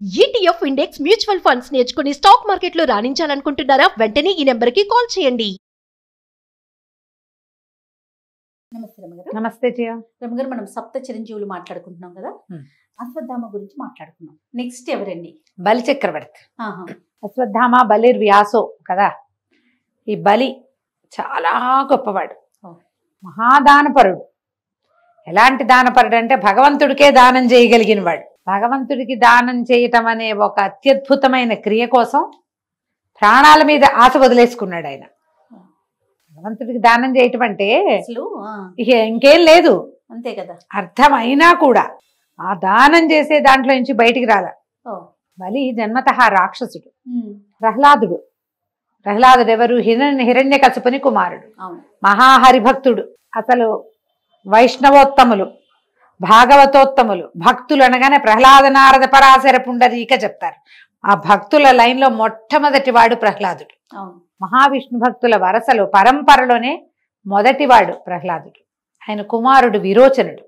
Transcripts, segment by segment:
ETF index mutual funds నేర్చుకుని stock మార్కెట్లో రాణించాలనుకుంటున్నారా? వెంటనే ఈ నెంబర్కి కాల్ చేయండి. నమస్తే రమగారు. నమస్తే జయ. రమగారు, మనం సప్త చిరంజీవులు మాట్లాడుకుంటున్నాం కదా, అశ్వత్థామ గురించి మాట్లాడుకున్నాం. నెక్స్ట్ ఎవరండి? బలి చక్రవర్తి. ఆహా. అశ్వత్థామ బలిర్ వ్యాసో కదా. ఈ బలి చాలా గొప్పవాడు, మహాదానపరుడు. ఎలాంటి దానపరుడు అంటే భగవంతుడికే దానం చేయగలిగిన వాడు. భగవంతుడికి దానం చేయటం అనే ఒక అత్యద్భుతమైన క్రియ కోసం ప్రాణాల మీద ఆశ వదిలేసుకున్నాడు ఆయన. భగవంతుడికి దానం చేయటం అంటే అసలు ఇక ఇంకేం లేదు, అంతే కదా. అర్థమైనా కూడా ఆ దానం చేసే దాంట్లో నుంచి బయటికి రాల. బలి జన్మతః రాక్షసుడు. ప్రహ్లాదుడు ఎవరు? హిరణ్యకశిపుని కుమారుడు, మహాహరిభక్తుడు. అసలు వైష్ణవోత్తములు, భాగవతోత్తములు, భక్తులు అనగానే ప్రహ్లాద నారద పరాశర పుండరీక చెప్తారు. ఆ భక్తుల లైన్లో మొట్టమొదటి వాడు ప్రహ్లాదుడు. మహావిష్ణు భక్తుల వరసలో పరంపరలోనే మొదటివాడు ప్రహ్లాదుడు. ఆయన కుమారుడు విరోచనుడు.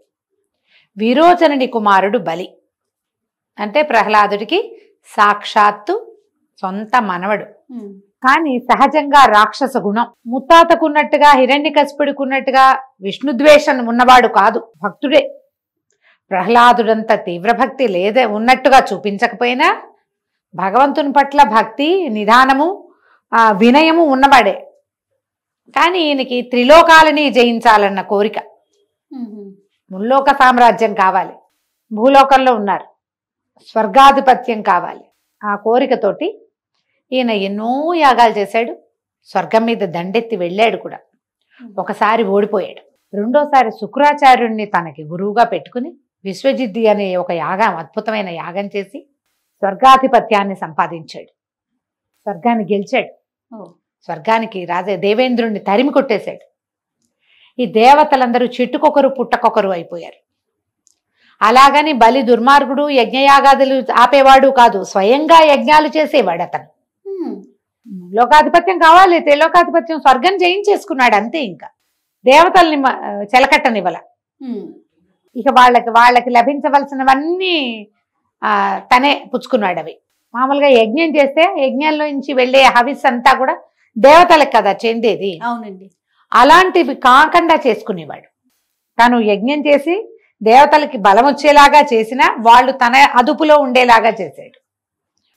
విరోచనుడి కుమారుడు బలి. అంటే ప్రహ్లాదుడికి సాక్షాత్తు సొంత మనవడు. కానీ సహజంగా రాక్షస గుణం. ముత్తాతకున్నట్టుగా హిరణ్యకశిపుడికున్నట్టుగా విష్ణుద్వేషం ఉన్నవాడు కాదు, భక్తుడే. ప్రహ్లాదుడంత తీవ్ర భక్తి లేదే ఉన్నట్టుగా చూపించకపోయినా భగవంతుని పట్ల భక్తి, నిదానము, వినయము ఉన్నవాడే. కానీ ఈయనకి త్రిలోకాలని జయించాలన్న కోరిక. ముల్లోక సామ్రాజ్యం కావాలి, భూలోకంలో ఉన్నారు, స్వర్గాధిపత్యం కావాలి. ఆ కోరికతోటి ఈయన ఎన్నో యాగాలు చేశాడు. స్వర్గం మీద దండెత్తి వెళ్ళాడు కూడా. ఒకసారి ఓడిపోయాడు. రెండోసారి శుక్రాచార్యుడిని తనకి గురువుగా పెట్టుకుని విశ్వజిద్ది అనే ఒక యాగం, అద్భుతమైన యాగం చేసి స్వర్గాధిపత్యాన్ని సంపాదించాడు. స్వర్గాన్ని గెలిచాడు. స్వర్గానికి దేవేంద్రుణ్ణి తరిమి కొట్టేశాడు. ఈ దేవతలందరూ చెట్టుకొకరు పుట్టకొకరు అయిపోయారు. అలాగని బలి దుర్మార్గుడు, యజ్ఞయాగాదులు ఆపేవాడు కాదు, స్వయంగా యజ్ఞాలు చేసేవాడు అతను. లోకాధిపత్యం కావాలి, త్రిలోకాధిపత్యం, స్వర్గం జయించేసుకున్నాడు అంతే. ఇంకా దేవతల్ని చెలకట్టనివ్వల. ఇక వాళ్ళకి లభించవలసినవన్నీ తనే పుచ్చుకున్నాడు. అవి మామూలుగా యజ్ఞం చేస్తే యజ్ఞంలో నుంచి వెళ్ళే హవిస్ అంతా కూడా దేవతలకు కదా చెందేది. అవునండి. అలాంటివి కాకుండా చేసుకునేవాడు. తను యజ్ఞం చేసి దేవతలకి బలం వచ్చేలాగా చేసినా వాళ్ళు తన అదుపులో ఉండేలాగా చేశాడు.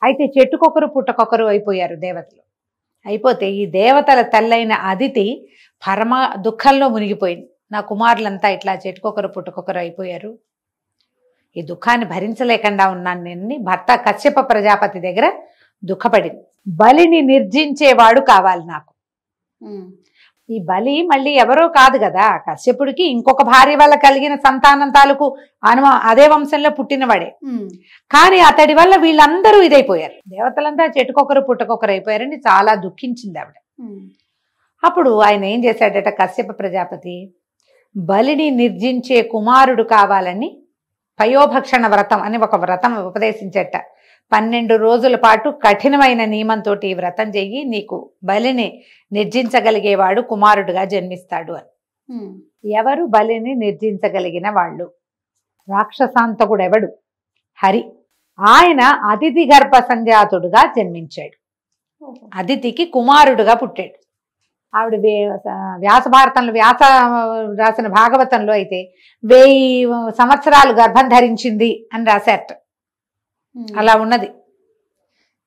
అయితే చెట్టుకొకరు పుట్టకొకరు అయిపోయారు దేవతలు. అయిపోతే ఈ దేవతల తల్లైన అదితి పరమ దుఃఖంలో మునిగిపోయింది. నా కుమారులంతా ఇట్లా చెట్టుకొకరు పుట్టకొకరు అయిపోయారు, ఈ దుఃఖాన్ని భరించలేకుండా ఉన్నాను నేను. భర్త కశ్యప ప్రజాపతి దగ్గర దుఃఖపడింది. బలిని నిర్జించేవాడు కావాలి నాకు. ఈ బలి మళ్ళీ ఎవరో కాదు కదా, కశ్యపుడికి ఇంకొక భార్య వల్ల కలిగిన సంతానం తాలూకు అదే వంశంలో పుట్టినవాడే. కానీ అతడి వల్ల వీళ్ళందరూ ఇదైపోయారు, దేవతలంతా చెట్టుకొకరు పుట్టకొకరు అయిపోయారని చాలా దుఃఖించింది ఆవిడ. అప్పుడు ఆయన ఏం చేశాడట, కశ్యప ప్రజాపతి బలిని నిర్జించే కుమారుడు కావాలని పయోభక్షణ వ్రతం అని ఒక వ్రతం ఉపదేశించట. 12 రోజుల పాటు కఠినమైన నియమంతో ఈ వ్రతం చెయ్యి, నీకు బలిని నిర్జించగలిగేవాడు కుమారుడుగా జన్మిస్తాడు అని. ఎవరు బలిని నిర్జించగలిగిన వాళ్ళు? రాక్షసాంతకుడు ఎవడు? హరి. ఆయన అదితి గర్భ సంజాతుడుగా జన్మించాడు. అదితికి కుమారుడుగా పుట్టాడు. ఆవిడ వ్యాస భారతంలో, వ్యాస రాసిన భాగవతంలో అయితే 1000 సంవత్సరాలు గర్భం ధరించింది అని రాశారట. అలా ఉన్నది,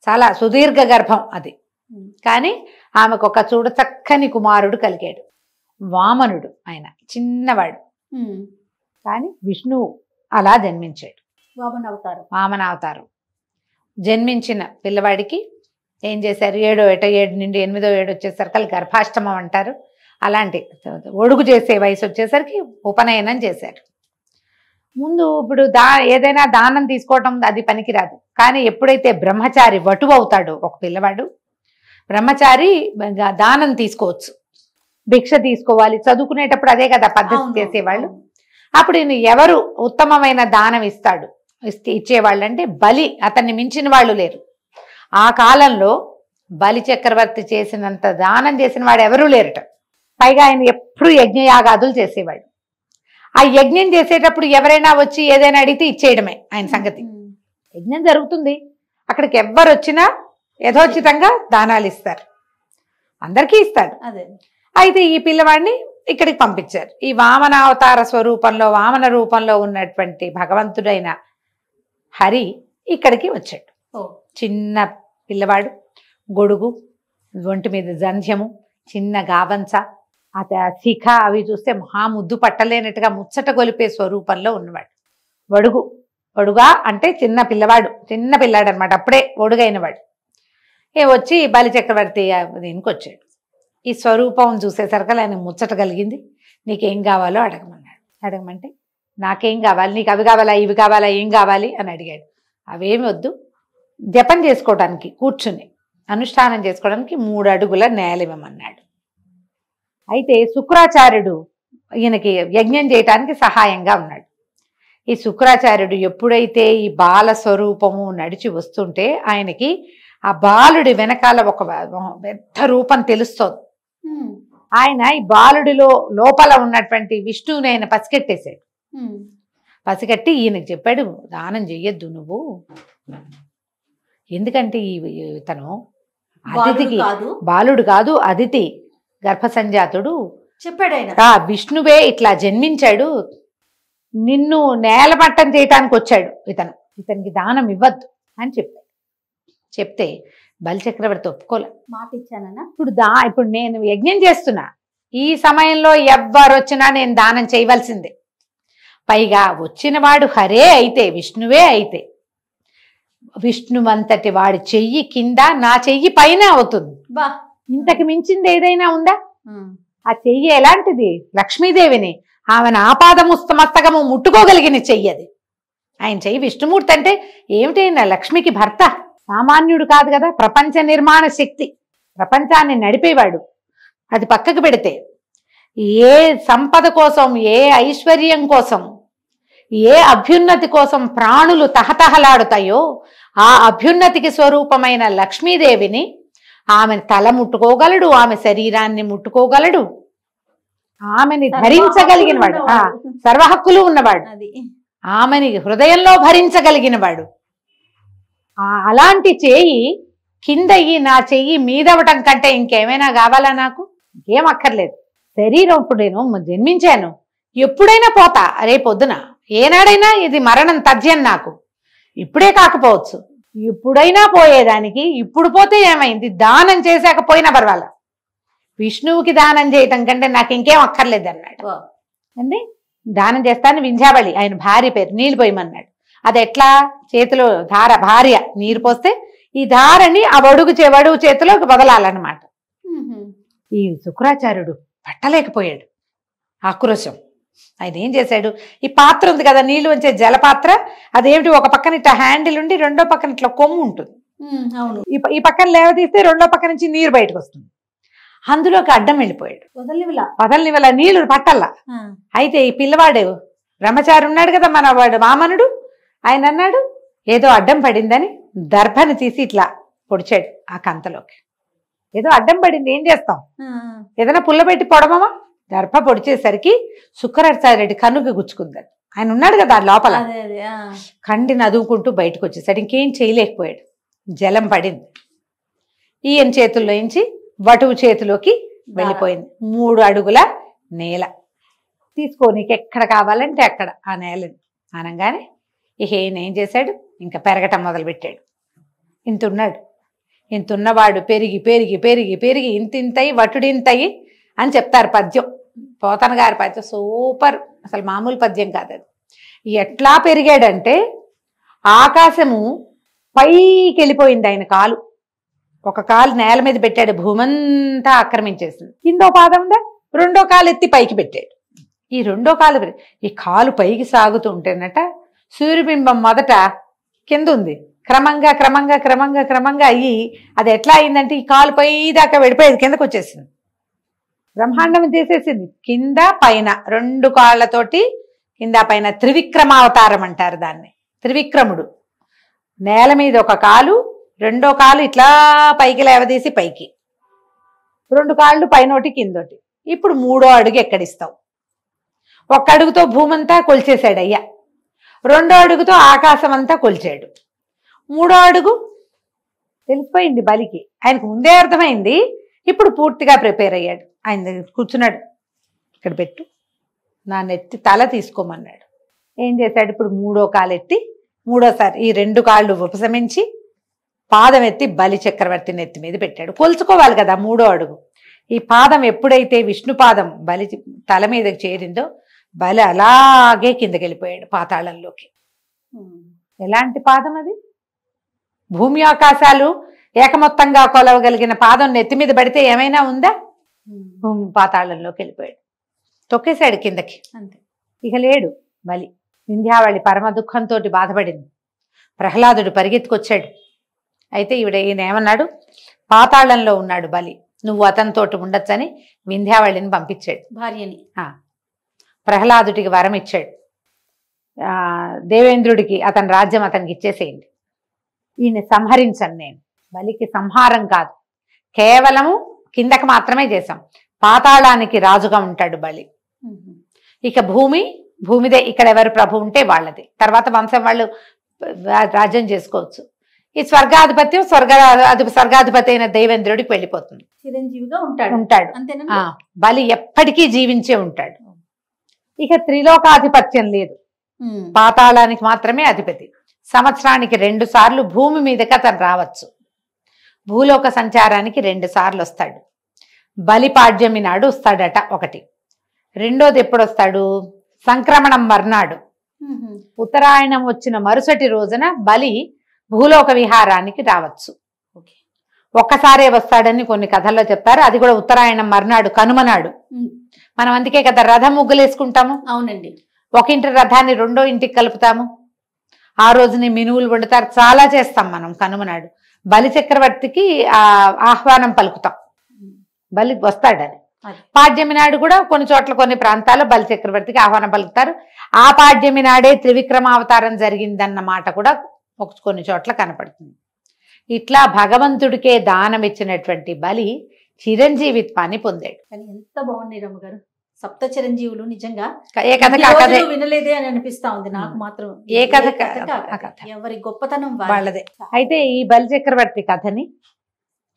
చాలా సుదీర్ఘ గర్భం అది. కానీ ఆమెకు ఒక చూడ చక్కని కుమారుడు కలిగాడు, వామనుడు. ఆయన చిన్నవాడు, కానీ విష్ణువు అలా జన్మించాడు. వామనావతారం జన్మించిన పిల్లవాడికి ఏం చేశారు, 7 నుండి 8వ ఏడు వచ్చేసరికి గర్భాష్టమం అంటారు. అలాంటి ఒడుగు చేసే వయసు వచ్చేసరికి ఉపనయనం చేశారు. ముందు ఇప్పుడు ఏదైనా దానం తీసుకోవటం అది పనికిరాదు. కానీ ఎప్పుడైతే బ్రహ్మచారి వటువు అవుతాడో ఒక పిల్లవాడు, బ్రహ్మచారి దానం తీసుకోవచ్చు, భిక్ష తీసుకోవాలి. చదువుకునేటప్పుడు అదే కదా పద్ధతి చేసేవాళ్ళు. అప్పుడు ఎవరు ఉత్తమమైన దానం ఇచ్చేవాళ్ళు అంటే బలి. అతన్ని మించిన వాళ్ళు లేరు. ఆ కాలంలో బలి చక్రవర్తి చేసినంత దానం చేసిన వాడు ఎవరూ లేరట. పైగా ఆయన ఎప్పుడు యజ్ఞయాగాదులు చేసేవాడు. ఆ యజ్ఞం చేసేటప్పుడు ఎవరైనా వచ్చి ఏదైనా అడిగితే ఇచ్చేయడమే ఆయన సంగతి. యజ్ఞం జరుగుతుంది, అక్కడికి ఎవ్వరు వచ్చినా యథోచితంగా దానాలు ఇస్తారు, అందరికీ ఇస్తాడు. అదే అయితే ఈ పిల్లవాడిని ఇక్కడికి పంపించారు. ఈ వామన అవతార స్వరూపంలో వామన రూపంలో ఉన్నటువంటి భగవంతుడైన హరి ఇక్కడికి వచ్చాడు. ఓ చిన్న పిల్లవాడు, గొడుగు, ఒంటి మీద జంధ్యము, చిన్న గాబంచ, శిఖ అవి చూస్తే ముద్దు పట్టలేనట్టుగా ముచ్చట గొలిపే స్వరూపంలో ఉన్నవాడు. ఒడుగా అంటే చిన్న పిల్లాడు అనమాట, అప్పుడే ఒడుగైన వాడు. వచ్చి బలిచక్రవర్తి దీనికి వచ్చాడు. ఈ స్వరూపం చూసేసరికి ఆయన ముచ్చట కలిగింది. నీకేం కావాలో అడగమంటే నాకేం కావాలి, నీకు అవి కావాలా ఇవి కావాలా ఏం కావాలి అని అడిగాడు. అవేమి వద్దు, జపం చేసుకోవడానికి కూర్చుని అనుష్ఠానం చేసుకోవడానికి 3 అడుగుల నేల ఇవ్వమన్నాడు. అయితే శుక్రాచార్యుడు ఈయనకి యజ్ఞం చేయటానికి సహాయంగా ఉన్నాడు. ఈ శుక్రాచార్యుడు ఎప్పుడైతే ఈ బాల స్వరూపము నడిచి వస్తుంటే ఆయనకి ఆ బాలుడి వెనకాల ఒక పెద్ద రూపం తెలుస్తోంది. ఆయన ఈ బాలుడిలో లోపల ఉన్నటువంటి విష్ణువుని ఆయన పసిగట్టేశాడు. పసిగట్టి ఈయనకి చెప్పాడు, దానం చెయ్యొద్దు నువ్వు, ఎందుకంటే తను అతిథికి బాలుడు కాదు, అదితి గర్భసంజాతుడు చెప్పాడు ఆయన. విష్ణువే ఇట్లా జన్మించాడు, నిన్ను నేలమట్టం చేయటానికి వచ్చాడు, ఇతనికి దానం ఇవ్వద్దు అని చెప్తే బలిచక్రవర్తి ఒప్పుకోలే. మాట ఇచ్చానన్నా. ఇప్పుడు నేను యజ్ఞం చేస్తున్నా, ఈ సమయంలో ఎవ్వరొచ్చినా నేను దానం చేయవలసిందే. పైగా వచ్చినవాడు హరే అయితే, విష్ణువే అయితే, విష్ణువంతటి వాడి చెయ్యి కింద నా చెయ్యి పైన అవుతుంది. ఇంతకు మించింది ఏదైనా ఉందా? ఆ చెయ్యి ఎలాంటిది? లక్ష్మీదేవిని, ఆమెను ఆపాదముస్తమస్తకము ముట్టుకోగలిగిన చెయ్యి అది. ఆయన చెయ్యి విష్ణుమూర్తి అంటే ఏమిటైనా లక్ష్మికి భర్త, సామాన్యుడు కాదు కదా, ప్రపంచ నిర్మాణ శక్తి, ప్రపంచాన్ని నడిపేవాడు. అది పక్కకు పెడితే ఏ సంపద కోసం, ఏ ఐశ్వర్యం కోసం, ఏ అభ్యున్నతి కోసం ప్రాణులు తహతహలాడుతాయో ఆ అభ్యున్నతికి స్వరూపమైన లక్ష్మీదేవిని ఆమెను తల ముట్టుకోగలడు, ఆమె శరీరాన్ని ముట్టుకోగలడు, ఆమెని ధరించగలిగిన వాడు, సర్వహక్కులు ఉన్నవాడు, ఆమెని హృదయంలో భరించగలిగిన వాడు. అలాంటి చేయి కింద నా చెయ్యి మీదవటం కంటే ఇంకేమైనా కావాలా? నాకు ఏం అక్కర్లేదు. శరీరం ఇప్పుడు నేను జన్మించాను, ఎప్పుడైనా పోతా, రేపొద్దున ఏనాడైనా ఇది మరణం తథ్యం. నాకు ఇప్పుడే కాకపోవచ్చు, ఇప్పుడైనా పోయేదానికి. ఇప్పుడు పోతే ఏమైంది, దానం చేశాక పోయినా పర్వాలా, విష్ణువుకి దానం చేయటం కంటే నాకు ఇంకేం అక్కర్లేదు అన్నాడు. అంటే దానం చేస్తాను వింధ్యావళి ఆయన భార్య పేరు, నీళ్ళు పోయమన్నాడు. అది ఎట్లా? చేతిలో ధార, భార్య నీరు పోస్తే ఈ ధారని ఆ వడుగు చేతిలోకి వదలాలన్నమాట. ఈ శుక్రాచార్యుడు పట్టలేకపోయాడు ఆక్రోశం. ఆయన ఏం చేశాడు, ఈ పాత్ర ఉంది కదా నీళ్లు వంచే జలపాత్ర, అదేమిటి ఒక పక్కన ఇట్లా హ్యాండిల్ ఉండి రెండో పక్కన ఇట్లా కొమ్ము ఉంటుంది, ఈ పక్కన లేవదీస్తే రెండో పక్క నుంచి నీరు బయటకు వస్తుంది, అందులోకి అడ్డం వెళ్ళిపోయాడు. వదలనివల నీళ్లు పట్టల్లా. అయితే ఈ పిల్లవాడు బ్రహ్మచారి ఉన్నాడు కదా మన వాడు వామనుడు, ఆయన అన్నాడు ఏదో అడ్డం పడిందని దర్భని తీసి ఇట్లా పొడిచాడు ఆ కంతలోకి. ఏదో అడ్డం పడింది, ఏం చేస్తాం, ఏదైనా పుల్లబెట్టి పొడమమా? దర్భ పొడిచేసరికి శుక్రాచార్యుడి కనుక గుచ్చుకుందని. ఆయన ఉన్నాడు కదా లోపల, కంటిని అదువుకుంటూ బయటకు వచ్చేసాడు. ఇంకేం చేయలేకపోయాడు, జలం పడింది. ఈయన చేతుల్లోంచి వటువు చేతిలోకి వెళ్ళిపోయింది. 3 అడుగుల నేల. తీసుకో, నీకు ఎక్కడ కావాలంటే అక్కడ ఆ నేలని అనగానే ఇక ఈయన ఏం చేశాడు, ఇంకా పెరగటం మొదలుపెట్టాడు. ఇంతున్నవాడు పెరిగి పెరిగి పెరిగి పెరిగి ఇంతయి వటుడింతయి అని చెప్తారు పద్యం. పోతన గారి పద్యం సూపర్, అసలు మామూలు పద్యం కాదు అది. ఎట్లా పెరిగాడంటే ఆకాశము పైకి వెళ్ళిపోయింది ఆయన కాలు. ఒక కాలు నేల మీద పెట్టాడు, భూమంతా ఆక్రమించేసింది. కిందో పాదం ఉందా, రెండో కాలు ఎత్తి పైకి పెట్టాడు. ఈ రెండో కాలు, ఈ కాలు పైకి సాగుతూ ఉంటేనట సూర్యబింబం మొదట కింద ఉంది, క్రమంగా క్రమంగా క్రమంగా క్రమంగా అయ్యి అది ఎట్లా అయిందంటే ఈ కాలు పై దాకా వెళ్ళిపోయేది, కిందకు వచ్చేసింది, బ్రహ్మాండం చేసేసింది. కింద పైన 2 కాళ్ళతోటి కింద పైన త్రివిక్రమావతారం అంటారు దాన్ని. త్రివిక్రముడు నేల మీద ఒక కాలు, రెండో కాలు ఇట్లా పైకి లేవదీసి పైకి, 2 కాళ్ళు పైనోటి కిందోటి. ఇప్పుడు 3వ అడుగు ఎక్కడిస్తావు? 1 అడుగుతో భూమంతా కొలిచేశాడు అయ్యా, 2వ అడుగుతో ఆకాశం అంతా కొలిచాడు. మూడో అడుగు తెలిసిపోయింది బలికి. ఆయనకు ముందే అర్థమైంది, ఇప్పుడు పూర్తిగా ప్రిపేర్ అయ్యాడు. ఆయన దగ్గర కూర్చున్నాడు, ఇక్కడ పెట్టు, నా నెత్తి తల తీసుకోమన్నాడు. ఏం చేశాడు, ఇప్పుడు మూడో కాలు ఎత్తి మూడోసారి ఈ 2 కాళ్ళు ఉపశమించి పాదం ఎత్తి బలి చక్రవర్తి నెత్తి మీద పెట్టాడు. కొలుచుకోవాలి కదా మూడో అడుగు. ఈ పాదం ఎప్పుడైతే విష్ణు పాదం బలి తల మీదకి చేరిందో బలి అలాగే కిందకి వెళ్ళిపోయాడు పాతాళంలోకి. ఎలాంటి పాదం అది? భూమి ఆకాశాలు ఏకమొత్తంగా కొలవగలిగిన పాదం నెత్తి మీద పడితే ఏమైనా ఉందా? భూమి పాతాళంలోకి వెళ్ళిపోయాడు, తొక్కేశాడు కిందకి. అంతే. ఇక లేడు బలి. వింధ్యావళి పరమ దుఃఖంతో బాధపడింది. ప్రహ్లాదుడు పరిగెత్తుకొచ్చాడు. అయితే ఈయన ఏమన్నాడు, పాతాళంలో ఉన్నాడు బలి, నువ్వు అతనితోటి ఉండొచ్చని వింధ్యావళిని పంపించాడు, భార్యని. ప్రహ్లాదుడికి వరం ఇచ్చాడు, దేవేంద్రుడికి అతని రాజ్యం అతనికి ఇచ్చేసేయండి, ఈయన సంహరించను నేను. బలికి సంహారం కాదు, కేవలము కిందకి మాత్రమే చేశాం. పాతాళానికి రాజుగా ఉంటాడు బలి. ఇక భూమిదే, ఇక్కడ ఎవరు ప్రభు ఉంటే వాళ్ళది, తర్వాత వంశం వాళ్ళు రాజ్యం చేసుకోవచ్చు. ఈ స్వర్గాధిపత్యం స్వర్గాధిపతి అయిన దేవేంద్రుడికి వెళ్ళిపోతుంది, చిరంజీవిగా ఉంటాడు. బలి ఎప్పటికీ జీవించే ఉంటాడు. ఇక త్రిలోకాధిపత్యం లేదు, పాతాళానికి మాత్రమే అధిపతి. సంవత్సరానికి 2 సార్లు భూమి మీదకి అతను రావచ్చు. భూలోక సంచారానికి 2 సార్లు వస్తాడు. బలి పాడ్యమి నాడు వస్తాడట ఒకటి. రెండోది ఎప్పుడు వస్తాడు, సంక్రమణం మర్నాడు. ఉత్తరాయణం వచ్చిన మరుసటి రోజున బలి భూలోక విహారానికి రావచ్చు. ఒక్కసారే వస్తాడని కొన్ని కథల్లో చెప్తారు. అది కూడా ఉత్తరాయణం మర్నాడు, కనుమనాడు. మనం అందుకే కదా రథం ముగ్గులేసుకుంటాము. అవునండి. ఒక ఇంటి రథాన్ని 2వ ఇంటికి కలుపుతాము. ఆ రోజుని మినువులు వండుతారు, చాలా చేస్తాం మనం కనుమనాడు. బలి చక్రవర్తికి ఆహ్వానం పలుకుతాం, బలి వస్తాడని. పాడ్యమి నాడు కూడా కొన్ని చోట్ల కొన్ని ప్రాంతాల్లో బలి చక్రవర్తికి ఆహ్వానం పలుకుతారు. ఆ పాడ్యమి నాడే త్రివిక్రమావతారం జరిగిందన్న మాట కూడా కొన్ని చోట్ల కనపడుతుంది. ఇట్లా భగవంతుడికే దానం ఇచ్చినటువంటి బలి చిరంజీవిత్వాన్ని పొందాడు. కానీ ఎంత బాగుంది రమ్మగారు, సప్త చిరంజీవులు నిజంగా ఏ కథ వినలేదే అని అనిపిస్తా ఉంది నాకు మాత్రం. ఏ కథ ఎవరి గొప్పతనం వాళ్ళదే. అయితే ఈ బలి చక్రవర్తి కథని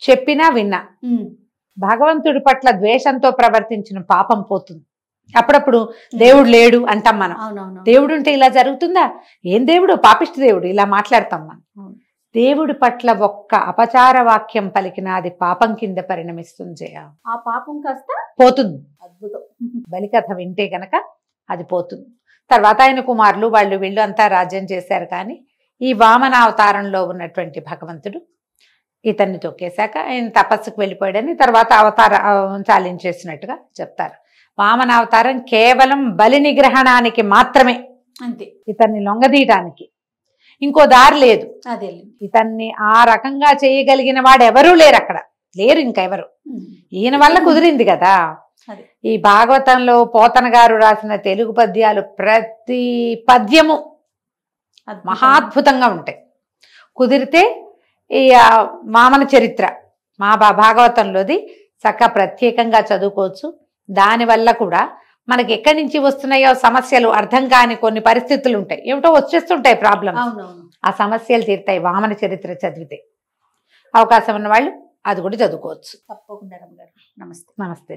చెప్పినా విన్నా భగవంతుడి పట్ల ద్వేషంతో ప్రవర్తించిన పాపం పోతుంది. అప్పుడప్పుడు దేవుడు లేడు అంటాం మనం. దేవుడు ఉంటే ఇలా జరుగుతుందా, ఏం దేవుడు, పాపిష్టి దేవుడు, ఇలా మాట్లాడతాం మనం. దేవుడి పట్ల ఒక్క అపచార వాక్యం పలికినా అది పాపం కింద పరిణమిస్తుంది. ఆ పాపం కాస్త పోతుంది. అద్భుతం. బలికథ వింటే గనక అది పోతుంది. తర్వాత ఆయన కుమారులు వీళ్ళు అంతా రాజ్యం చేశారు. కానీ ఈ వామనావతారంలో ఉన్నటువంటి భగవంతుడు ఇతన్ని తొక్కేశాక ఆయన తపస్సుకు వెళ్ళిపోయాడని తర్వాత అవతారం చాలించేసినట్టుగా చెప్తారు. వామనావతారం కేవలం బలి నిగ్రహణానికి మాత్రమే, అంతే. ఇతన్ని లొంగదీయటానికి ఇంకో దారి లేదు. అదే, ఇతన్ని ఆ రకంగా చేయగలిగిన వాడు ఎవరూ లేరు, అక్కడ లేరు ఇంకెవరు. ఈయన వల్ల కుదిరింది కదా. ఈ భాగవతంలో పోతన గారు రాసిన తెలుగు పద్యాలు ప్రతి పద్యము మహాద్భుతంగా ఉంటాయి. కుదిరితే ఈ వామన చరిత్ర మా భాగవతంలోది చక్కగా ప్రత్యేకంగా చదువుకోవచ్చు. దానివల్ల కూడా మనకి ఎక్కడి నుంచి వస్తున్నాయో సమస్యలు అర్థం కాని కొన్ని పరిస్థితులు ఉంటాయి, ఏమిటో వచ్చేస్తుంటాయి ప్రాబ్లమ్స్. ఆ సమస్యలు తీరుతాయి వామన చరిత్ర చదివితే. అవకాశం ఉన్న వాళ్ళు అది కూడా చదువుకోవచ్చు. తప్పకుండా. నమస్తే. నమస్తే.